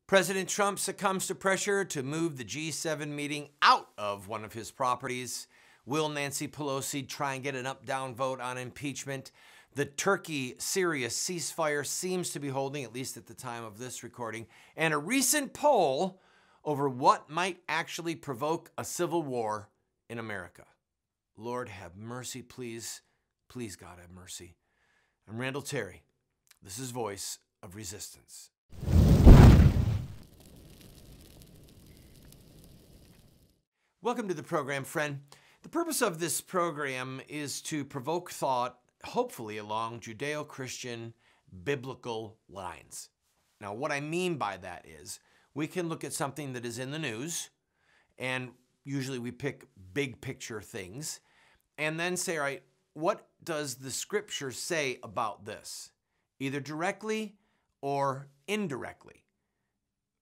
President Trump succumbs to pressure to move the G7 meeting out of one of his properties. Will Nancy Pelosi try and get an up-down vote on impeachment? The Turkey-Syria ceasefire seems to be holding, at least at the time of this recording. And a recent poll over what might actually provoke a civil war in America. Lord, have mercy, please. Please, God, have mercy. I'm Randall Terry. This is Voice of Resistance. Welcome to the program, friend. The purpose of this program is to provoke thought, hopefully along Judeo-Christian biblical lines. Now, what I mean by that is we can look at something that is in the news, and usually we pick big picture things, and then say, all right, what does the scripture say about this? Either directly or indirectly,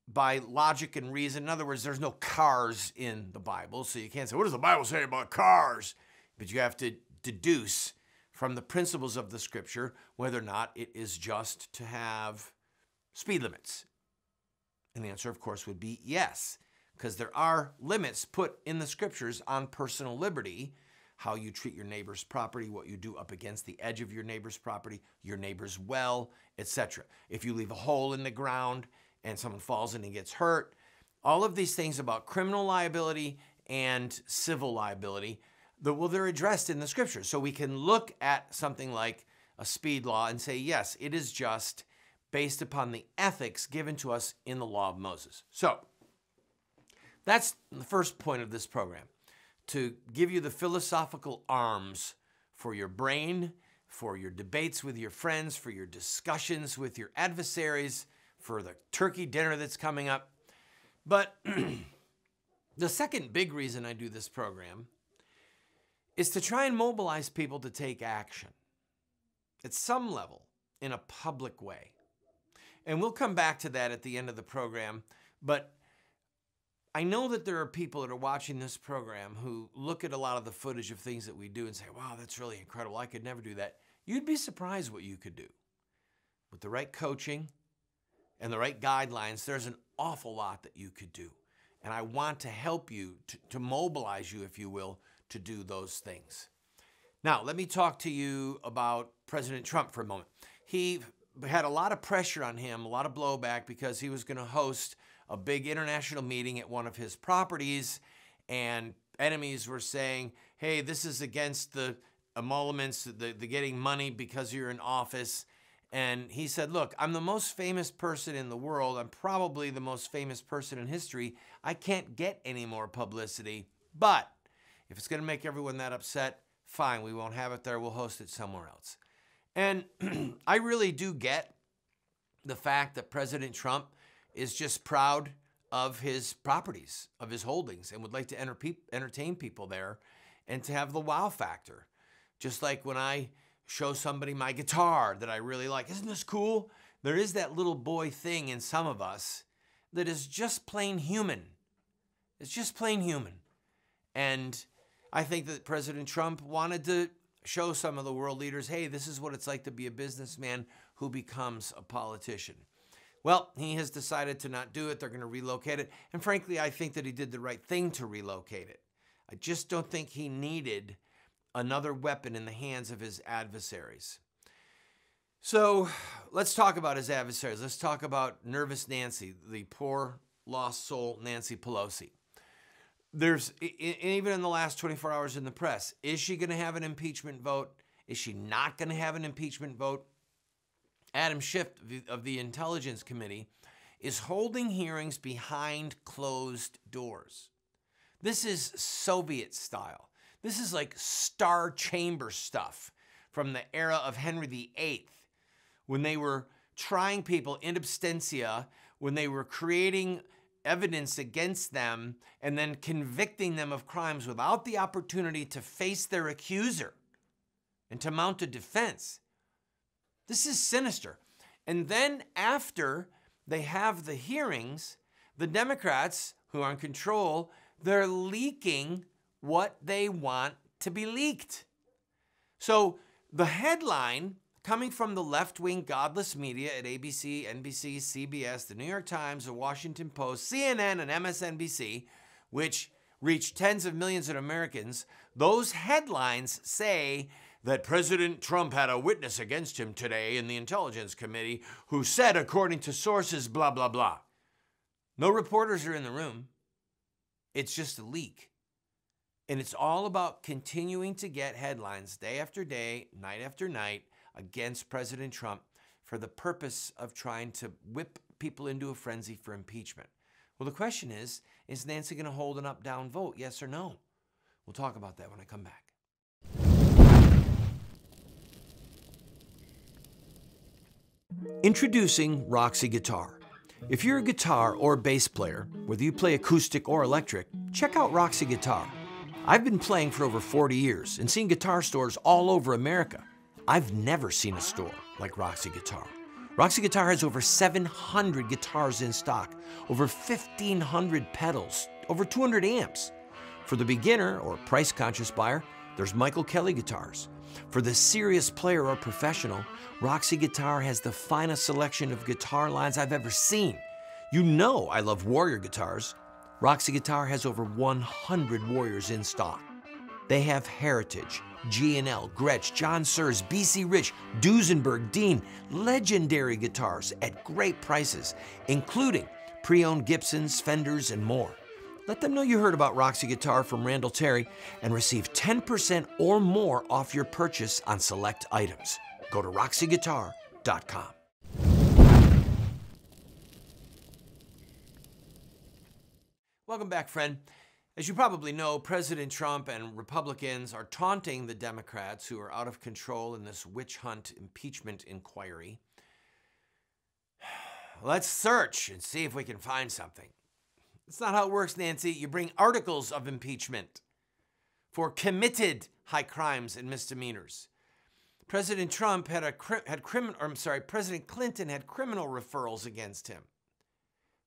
by logic and reason. In other words, there's no cars in the Bible, so you can't say, what does the Bible say about cars? But you have to deduce from the principles of the scripture whether or not it is just to have speed limits. And the answer, of course, would be yes, because there are limits put in the scriptures on personal liberty, how you treat your neighbor's property, what you do up against the edge of your neighbor's property, your neighbor's well, etc. If you leave a hole in the ground and someone falls in and gets hurt, all of these things about criminal liability and civil liability, they're addressed in the scriptures. So we can look at something like a speed law and say, yes, it is just based upon the ethics given to us in the law of Moses. So that's the first point of this program, to give you the philosophical arms for your brain, for your debates with your friends, for your discussions with your adversaries, for the turkey dinner that's coming up. But the second big reason I do this program is to try and mobilize people to take action at some level in a public way. And we'll come back to that at the end of the program, but I know that there are people that are watching this program who look at a lot of the footage of things that we do and say, wow, that's really incredible. I could never do that. You'd be surprised what you could do. With the right coaching and the right guidelines, there's an awful lot that you could do. And I want to help you, to mobilize you, if you will, to do those things. Now, let me talk to you about President Trump for a moment. He had a lot of pressure on him, a lot of blowback, because he was going to host a big international meeting at one of his properties, and enemies were saying, hey, this is against the emoluments, the getting money because you're in office. And he said, look, I'm the most famous person in the world. I'm probably the most famous person in history. I can't get any more publicity, but if it's going to make everyone that upset, fine, we won't have it there. We'll host it somewhere else. And I really do get the fact that President Trump is just proud of his properties, of his holdings, and would like to entertain people there and to have the wow factor. Just like when I show somebody my guitar that I really like. Isn't this cool? There is that little boy thing in some of us that is just plain human. It's just plain human. And I think that President Trump wanted to show some of the world leaders, hey, this is what it's like to be a businessman who becomes a politician. Well, he has decided to not do it. They're going to relocate it. And frankly, I think that he did the right thing to relocate it. I just don't think he needed another weapon in the hands of his adversaries. So let's talk about his adversaries. Let's talk about Nervous Nancy, the poor lost soul Nancy Pelosi. There's, even in the last 24 hours in the press, is she going to have an impeachment vote? Is she not going to have an impeachment vote? Adam Schiff of the Intelligence Committee is holding hearings behind closed doors. This is Soviet style. This is like Star Chamber stuff from the era of Henry VIII, when they were trying people in absentia, when they were creating evidence against them and then convicting them of crimes without the opportunity to face their accuser and to mount a defense. This is sinister. And then after they have the hearings, the Democrats who are in control, they're leaking what they want to be leaked. So the headline coming from the left-wing godless media at ABC, NBC, CBS, the New York Times, the Washington Post, CNN, and MSNBC, which reach tens of millions of Americans, those headlines say that President Trump had a witness against him today in the Intelligence Committee who said, according to sources, blah, blah, blah. No reporters are in the room. It's just a leak. And it's all about continuing to get headlines day after day, night after night, against President Trump for the purpose of trying to whip people into a frenzy for impeachment. Well, the question is Nancy going to hold an up-down vote, yes or no? We'll talk about that when I come back. Introducing Roxy Guitar. If you're a guitar or bass player, whether you play acoustic or electric, check out Roxy Guitar. I've been playing for over 40 years and seen guitar stores all over America. I've never seen a store like Roxy Guitar. Roxy Guitar has over 700 guitars in stock, over 1,500 pedals, over 200 amps. For the beginner or price-conscious buyer, there's Michael Kelly guitars. For the serious player or professional, Roxy Guitar has the finest selection of guitar lines I've ever seen. You know I love Warrior guitars. Roxy Guitar has over 100 Warriors in stock. They have Heritage, G&L, Gretsch, John Sears, BC Rich, Duesenberg, Dean, legendary guitars at great prices, including pre-owned Gibsons, Fenders, and more. Let them know you heard about Roxy Guitar from Randall Terry and receive 10% or more off your purchase on select items. Go to roxyguitar.com. Welcome back, friend. As you probably know, President Trump and Republicans are taunting the Democrats who are out of control in this witch hunt impeachment inquiry. Let's search and see if we can find something. That's not how it works, Nancy. You bring articles of impeachment for committed high crimes and misdemeanors. President Trump President Clinton had criminal referrals against him.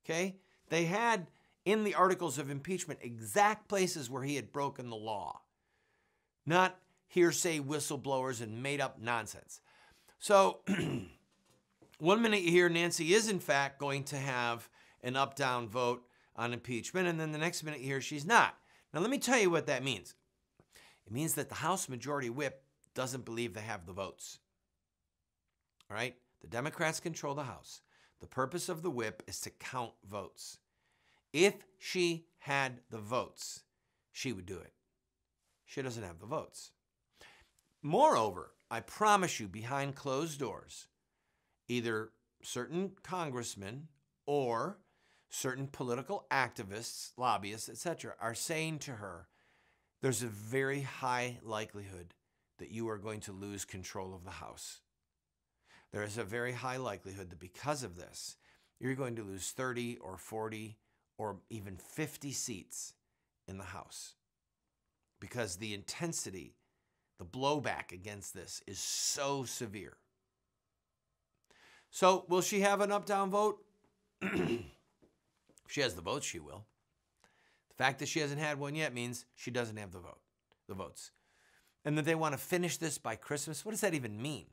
Okay? They had in the articles of impeachment exact places where he had broken the law, not hearsay whistleblowers and made up nonsense. So 1 minute you hear Nancy is in fact going to have an up-down vote on impeachment, and then the next minute you hear she's not. Now let me tell you what that means. It means that the House Majority Whip doesn't believe they have the votes. All right? The Democrats control the House. The purpose of the whip is to count votes. If she had the votes, she would do it. She doesn't have the votes. Moreover, I promise you, behind closed doors, either certain congressmen or certain political activists, lobbyists, etc., are saying to her, there's a very high likelihood that you are going to lose control of the House. There is a very high likelihood that because of this, you're going to lose 30 or 40 or even 50 seats in the House. Because the intensity, the blowback against this is so severe. So will she have an up-down vote? If she has the votes, she will. The fact that she hasn't had one yet means she doesn't have the votes. And that they want to finish this by Christmas, what does that even mean?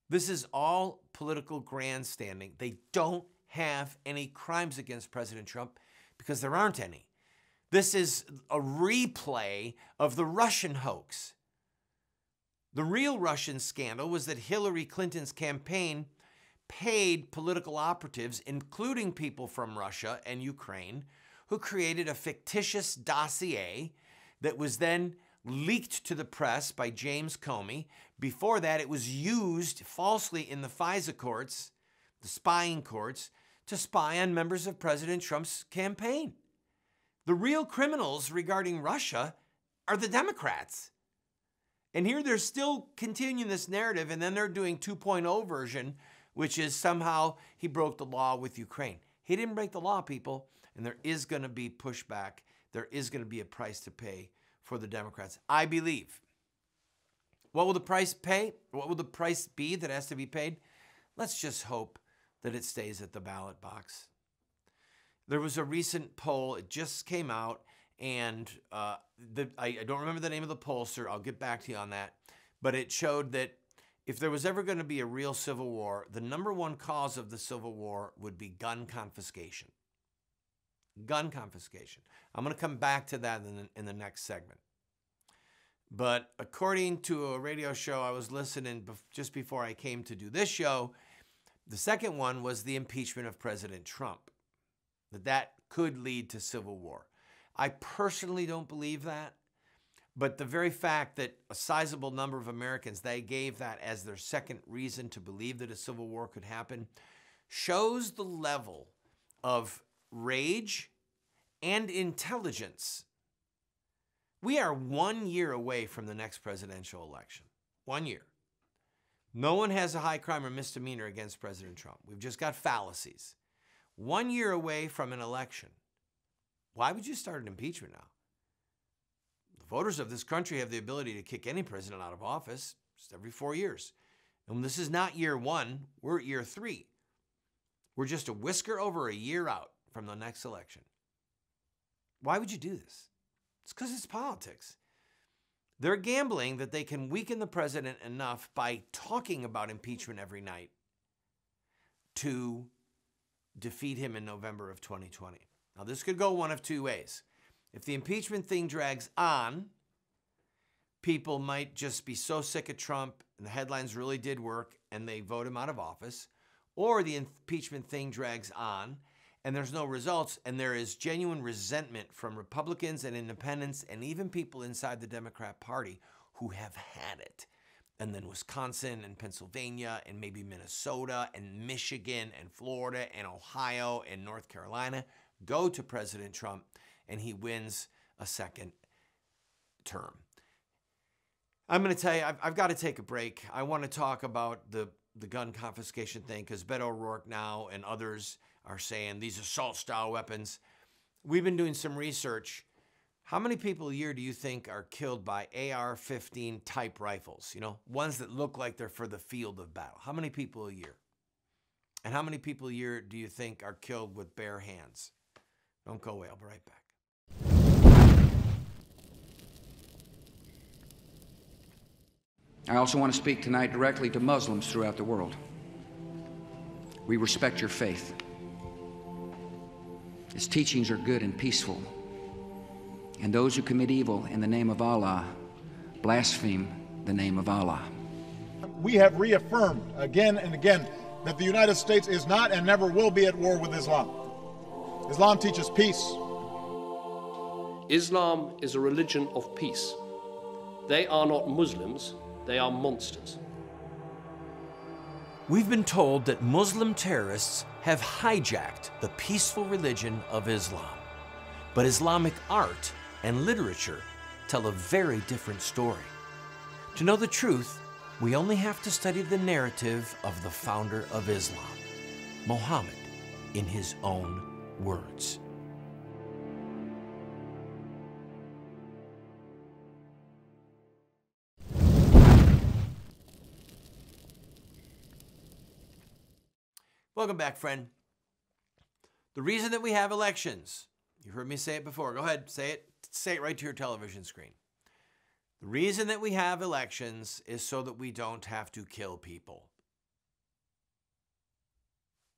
This is all political grandstanding. They don't have any crimes against President Trump because there aren't any. This is a replay of the Russian hoax. The real Russian scandal was that Hillary Clinton's campaign paid political operatives, including people from Russia and Ukraine, who created a fictitious dossier that was then leaked to the press by James Comey. Before that, it was used falsely in the FISA courts, the spying courts, to spy on members of President Trump's campaign. The real criminals regarding Russia are the Democrats. And here they're still continuing this narrative, and then they're doing 2.0 version, which is somehow he broke the law with Ukraine. He didn't break the law, people, and there is going to be pushback. There is going to be a price to pay for the Democrats, I believe. What will the price pay? What will the price be that has to be paid? Let's just hope that it stays at the ballot box. There was a recent poll, it just came out, and I don't remember the name of the pollster. I'll get back to you on that. But it showed that if there was ever going to be a real civil war, the number one cause of the civil war would be gun confiscation. Gun confiscation. I'm going to come back to that in the next segment. But according to a radio show I was listening just before I came to do this show, the second one was the impeachment of President Trump, that could lead to civil war. I personally don't believe that, but the very fact that a sizable number of Americans, they gave that as their second reason to believe that a civil war could happen, shows the level of rage and intelligence. We are 1 year away from the next presidential election. 1 year. No one has a high crime or misdemeanor against President Trump. We've just got fallacies. 1 year away from an election. Why would you start an impeachment now? The voters of this country have the ability to kick any president out of office just every 4 years. And this is not year one, we're at year 3. We're just a whisker over a year out from the next election. Why would you do this? It's because it's politics. They're gambling that they can weaken the president enough by talking about impeachment every night to defeat him in November of 2020. Now, this could go one of two ways. If the impeachment thing drags on, people might just be so sick of Trump and the headlines really did work and they vote him out of office, or the impeachment thing drags on and there's no results, and there is genuine resentment from Republicans and independents and even people inside the Democrat Party who have had it. And then Wisconsin and Pennsylvania and maybe Minnesota and Michigan and Florida and Ohio and North Carolina go to President Trump and he wins a second term. I'm going to tell you, I've got to take a break. I want to talk about the gun confiscation thing because Beto O'Rourke now and others are saying these assault-style weapons. We've been doing some research. How many people a year do you think are killed by AR-15 type rifles? You know, ones that look like they're for the field of battle. How many people a year? And how many people a year do you think are killed with bare hands? Don't go away. I'll be right back. I also want to speak tonight directly to Muslims throughout the world. We respect your faith. Its teachings are good and peaceful. And those who commit evil in the name of Allah blaspheme the name of Allah. We have reaffirmed again and again that the United States is not and never will be at war with Islam. Islam teaches peace. Islam is a religion of peace. They are not Muslims, they are monsters. We've been told that Muslim terrorists have hijacked the peaceful religion of Islam. But Islamic art and literature tell a very different story. To know the truth, we only have to study the narrative of the founder of Islam, Muhammad, in his own words. Welcome back, friend. The reason that we have elections, you heard me say it before. Go ahead, say it right to your television screen. The reason that we have elections is so that we don't have to kill people.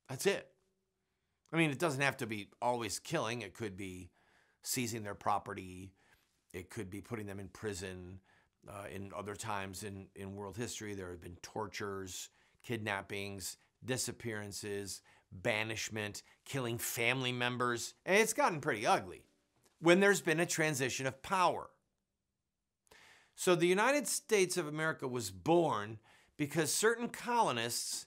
That's it. I mean, it doesn't have to be always killing. It could be seizing their property. It could be putting them in prison. In other times in world history, there have been tortures, kidnappings, disappearances, banishment, killing family members. And it's gotten pretty ugly when there's been a transition of power. So the United States of America was born because certain colonists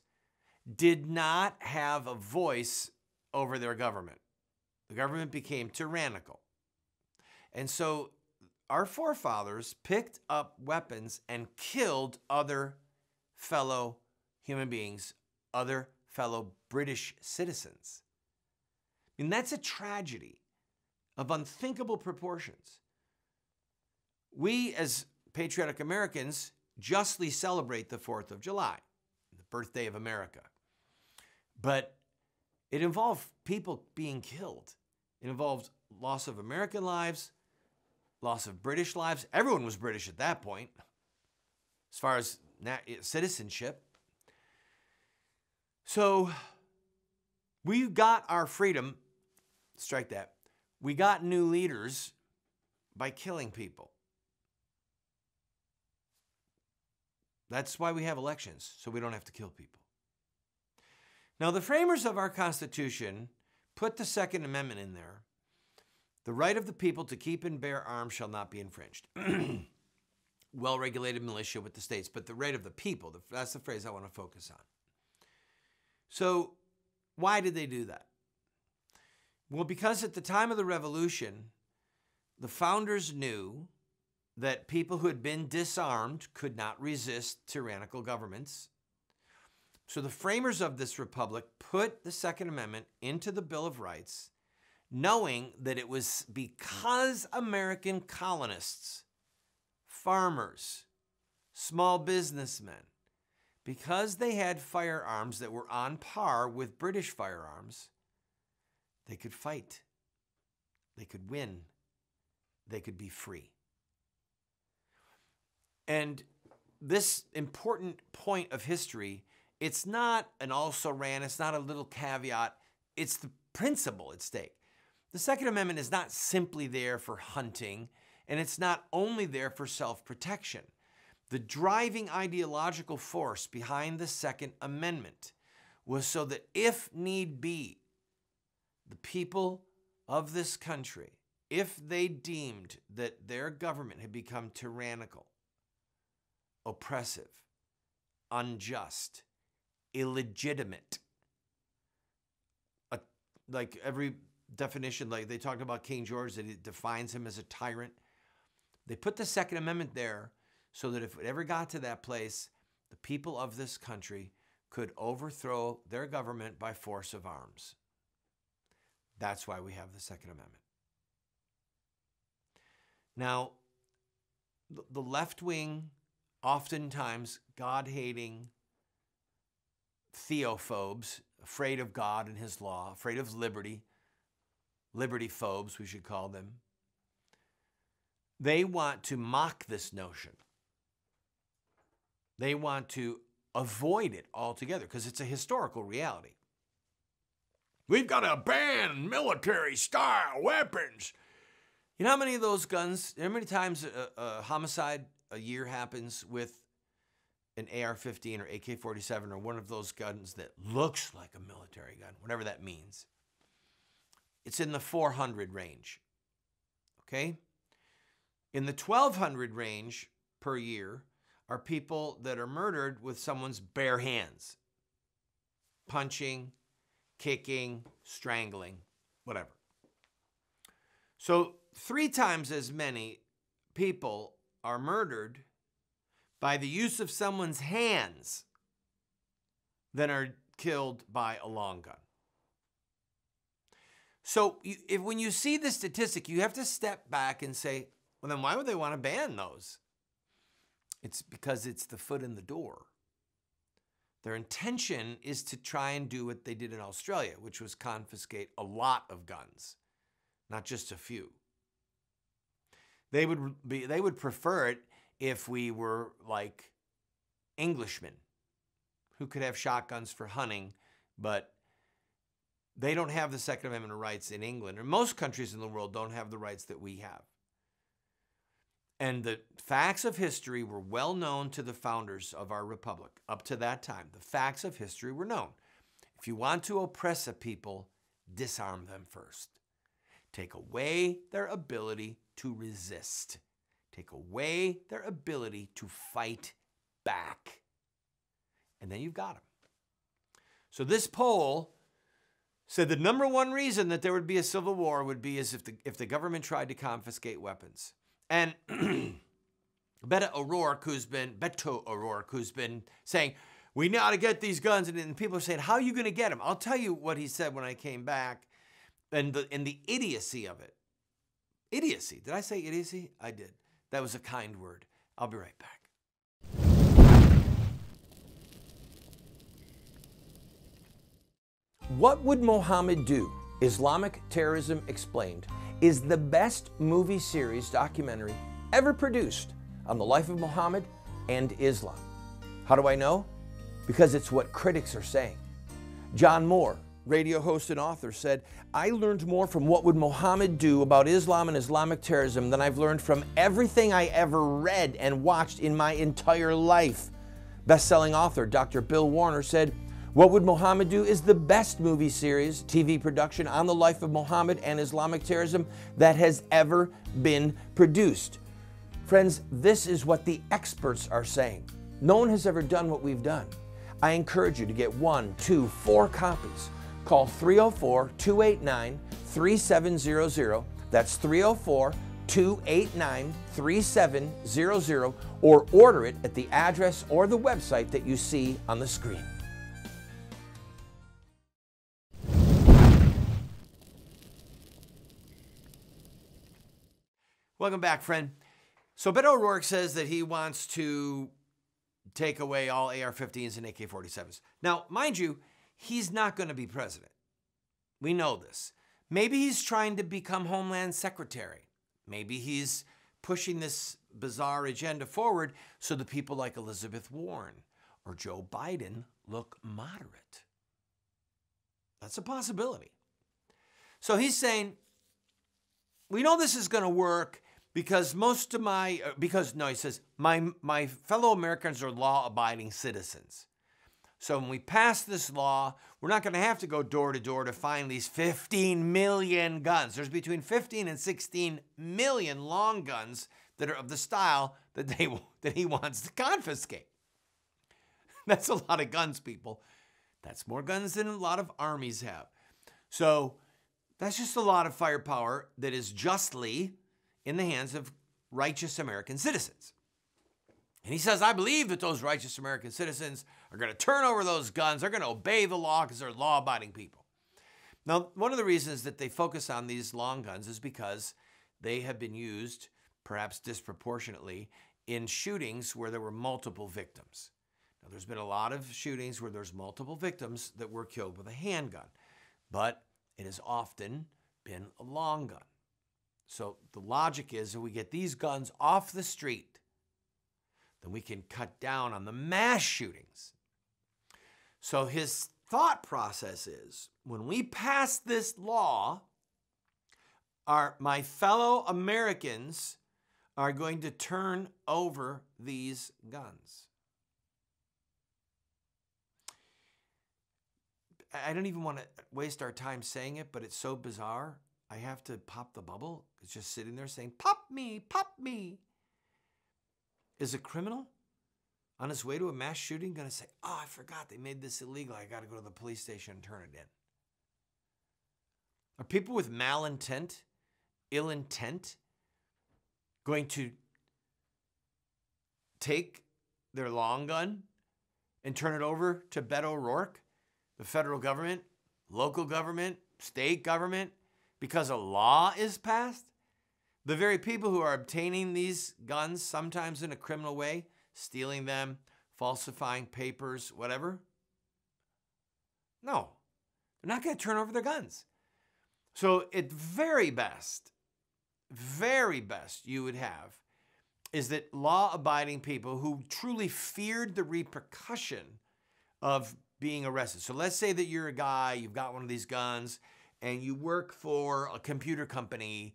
did not have a voice over their government. The government became tyrannical. And so our forefathers picked up weapons and killed other fellow human beings, other fellow British citizens. I mean, that's a tragedy of unthinkable proportions. We, as patriotic Americans, justly celebrate the 4th of July, the birthday of America. But it involved people being killed. It involved loss of American lives, loss of British lives. Everyone was British at that point, as far as citizenship. So we got our freedom, strike that. We got new leaders by killing people. That's why we have elections, so we don't have to kill people. Now, the framers of our Constitution put the Second Amendment in there. The right of the people to keep and bear arms shall not be infringed. Well-regulated militia with the states, but the right of the people, that's the phrase I want to focus on. So why did they do that? Well, because at the time of the Revolution, the founders knew that people who had been disarmed could not resist tyrannical governments. So the framers of this republic put the Second Amendment into the Bill of Rights, knowing that it was because American colonists, farmers, small businessmen, because they had firearms that were on par with British firearms, they could fight, they could win, they could be free. And this important point of history, it's not an also-ran, it's not a little caveat, it's the principle at stake. The Second Amendment is not simply there for hunting, and it's not only there for self-protection. The driving ideological force behind the Second Amendment was so that if need be, the people of this country, if they deemed that their government had become tyrannical, oppressive, unjust, illegitimate, like every definition, like they talked about King George, that it defines him as a tyrant. They put the Second Amendment there so that if it ever got to that place, the people of this country could overthrow their government by force of arms. That's why we have the Second Amendment. Now, the left wing, oftentimes God-hating theophobes, afraid of God and his law, afraid of liberty, liberty phobes, we should call them, they want to mock this notion. They want to avoid it altogether because it's a historical reality. We've got to ban military-style weapons. You know how many of those guns, how many times a homicide a year happens with an AR-15 or AK-47 or one of those guns that looks like a military gun, whatever that means? It's in the 400 range, okay? In the 1,200 range per year are people that are murdered with someone's bare hands, punching, kicking, strangling, whatever. So 3 times as many people are murdered by the use of someone's hands than are killed by a long gun. So when you see this statistic, you have to step back and say, well, then why would they want to ban those? It's because it's the foot in the door. Their intention is to try and do what they did in Australia, which was confiscate a lot of guns, not just a few. They would prefer it if we were like Englishmen who could have shotguns for hunting, but they don't have the Second Amendment rights in England, or most countries in the world don't have the rights that we have. And the facts of history were well known to the founders of our republic. Up to that time, the facts of history were known. If you want to oppress a people, disarm them first. Take away their ability to resist. Take away their ability to fight back. And then you've got them. So this poll said the number one reason that there would be a civil war would be as if the government tried to confiscate weapons. And Beto O'Rourke, who's been saying, we know how to get these guns. And people are saying, how are you going to get them? I'll tell you what he said when I came back and the idiocy of it. Idiocy. Did I say idiocy? I did. That was a kind word. I'll be right back. What Would Mohammed Do? Islamic Terrorism Explained is the best movie series documentary ever produced on the life of Muhammad and Islam. How do I know? Because it's what critics are saying. John Moore, radio host and author, said, "I learned more from what would Muhammad do about Islam and Islamic terrorism than I've learned from everything I ever read and watched in my entire life." Best-selling author Dr. Bill Warner said, "What Would Muhammad Do is the best movie series, TV production on the life of Muhammad and Islamic terrorism that has ever been produced." Friends, this is what the experts are saying. No one has ever done what we've done. I encourage you to get 1, 2, 4 copies. Call 304-289-3700. That's 304-289-3700, or order it at the address or the website that you see on the screen. Welcome back, friend. So Beto O'Rourke says that he wants to take away all AR-15s and AK-47s. Now, mind you, he's not going to be president. We know this. Maybe he's trying to become Homeland Secretary. Maybe he's pushing this bizarre agenda forward so the people like Elizabeth Warren or Joe Biden look moderate. That's a possibility. So he's saying, we know this is going to work because he says, my fellow Americans are law-abiding citizens. So when we pass this law, we're not going to have to go door to door to find these 15 million guns. There's between 15 and 16 million long guns that are of the style that he wants to confiscate. That's a lot of guns, people. That's more guns than a lot of armies have. So that's just a lot of firepower that is justly in the hands of righteous American citizens. And he says, I believe that those righteous American citizens are going to turn over those guns. They're going to obey the law because they're law-abiding people. Now, one of the reasons that they focus on these long guns is because they have been used, perhaps disproportionately, in shootings where there were multiple victims. Now, there's been a lot of shootings where there's multiple victims that were killed with a handgun, but it has often been a long gun. So the logic is if we get these guns off the street, then we can cut down on the mass shootings. So his thought process is, when we pass this law, my fellow Americans are going to turn over these guns. I don't even want to waste our time saying it, but it's so bizarre. I have to pop the bubble. It's just sitting there saying, pop me, pop me. Is a criminal on his way to a mass shooting going to say, oh, I forgot they made this illegal. I got to go to the police station and turn it in? Are people with malintent, ill intent, going to take their long gun and turn it over to Beto O'Rourke, the federal government, local government, state government, because a law is passed? The very people who are obtaining these guns, sometimes in a criminal way, stealing them, falsifying papers, whatever. No, they're not going to turn over their guns. So at very best you would have is that law-abiding people who truly feared the repercussion of being arrested. So let's say that you're a guy, you've got one of these guns, and you work for a computer company,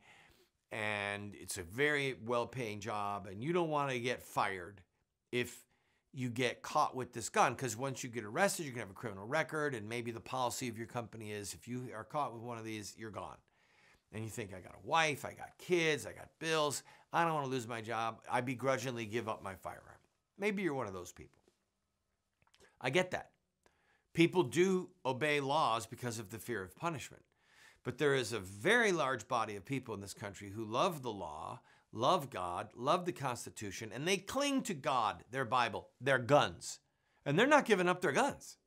and it's a very well-paying job, and you don't want to get fired if you get caught with this gun, because once you get arrested, you're going to have a criminal record, and maybe the policy of your company is if you are caught with one of these, you're gone. And you think, I got a wife, I got kids, I got bills, I don't want to lose my job, I begrudgingly give up my firearm. Maybe you're one of those people. I get that. People do obey laws because of the fear of punishment. But there is a very large body of people in this country who love the law, love God, love the Constitution, and they cling to God, their Bible, their guns. And they're not giving up their guns.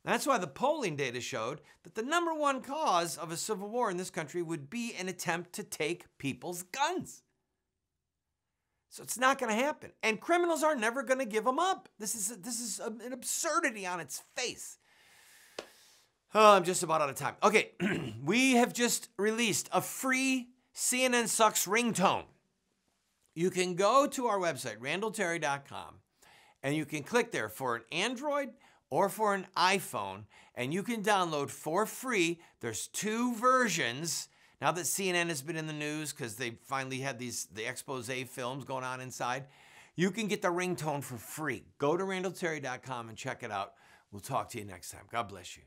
That's why the polling data showed that the #1 cause of a civil war in this country would be an attempt to take people's guns. So it's not going to happen. And criminals are never going to give them up. This is an absurdity on its face. Oh, I'm just about out of time. Okay, we have just released a free CNN Sucks ringtone. You can go to our website, randallterry.com, And you can click there for an Android or for an iPhone, and you can download for free. There's 2 versions. Now that CNN has been in the news because they finally had the expose films going on inside, you can get the ringtone for free. Go to randallterry.com and check it out. We'll talk to you next time. God bless you.